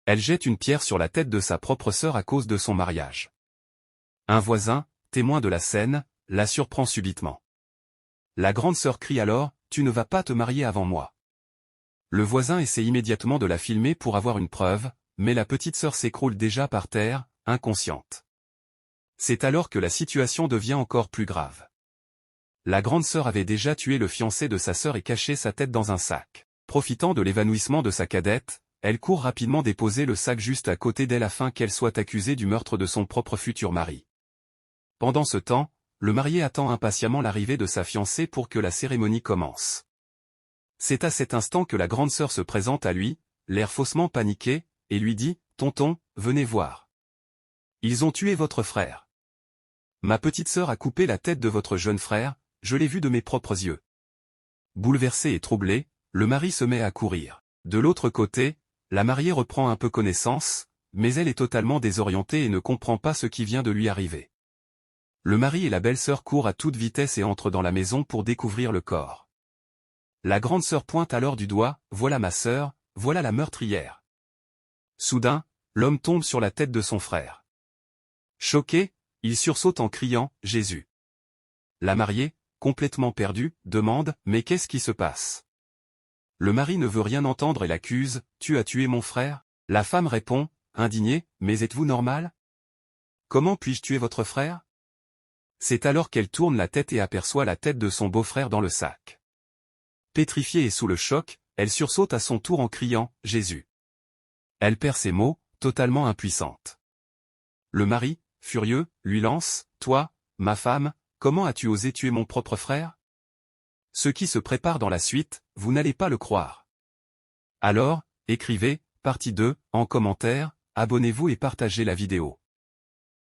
Elle jette une pierre sur la tête de sa propre sœur à cause de son mariage. Un voisin, témoin de la scène, la surprend subitement. La grande sœur crie alors, « Tu ne vas pas te marier avant moi ». Le voisin essaie immédiatement de la filmer pour avoir une preuve, mais la petite sœur s'écroule déjà par terre, inconsciente. C'est alors que la situation devient encore plus grave. La grande sœur avait déjà tué le fiancé de sa sœur et caché sa tête dans un sac. Profitant de l'évanouissement de sa cadette, elle court rapidement déposer le sac juste à côté d'elle afin qu'elle soit accusée du meurtre de son propre futur mari. Pendant ce temps, le marié attend impatiemment l'arrivée de sa fiancée pour que la cérémonie commence. C'est à cet instant que la grande sœur se présente à lui, l'air faussement paniqué, et lui dit, « Tonton, venez voir. Ils ont tué votre frère. Ma petite sœur a coupé la tête de votre jeune frère, je l'ai vu de mes propres yeux. » Bouleversé et troublé, le mari se met à courir. De l'autre côté, la mariée reprend un peu connaissance, mais elle est totalement désorientée et ne comprend pas ce qui vient de lui arriver. Le mari et la belle-sœur courent à toute vitesse et entrent dans la maison pour découvrir le corps. La grande sœur pointe alors du doigt, « Voilà ma sœur, voilà la meurtrière. » Soudain, l'homme tombe sur la tête de son frère. Choqué, il sursaute en criant, « Jésus !» La mariée, complètement perdue, demande, « Mais qu'est-ce qui se passe ?» Le mari ne veut rien entendre et l'accuse, « Tu as tué mon frère ?» La femme répond, indignée, « Mais êtes-vous normal? Comment puis-je tuer votre frère ?» C'est alors qu'elle tourne la tête et aperçoit la tête de son beau-frère dans le sac. Pétrifiée et sous le choc, elle sursaute à son tour en criant, « Jésus !» Elle perd ses mots, totalement impuissante. Le mari, furieux, lui lance, « Toi, ma femme, comment as-tu osé tuer mon propre frère ? Ce qui se prépare dans la suite, vous n'allez pas le croire. Alors, écrivez, partie 2, en commentaire, abonnez-vous et partagez la vidéo.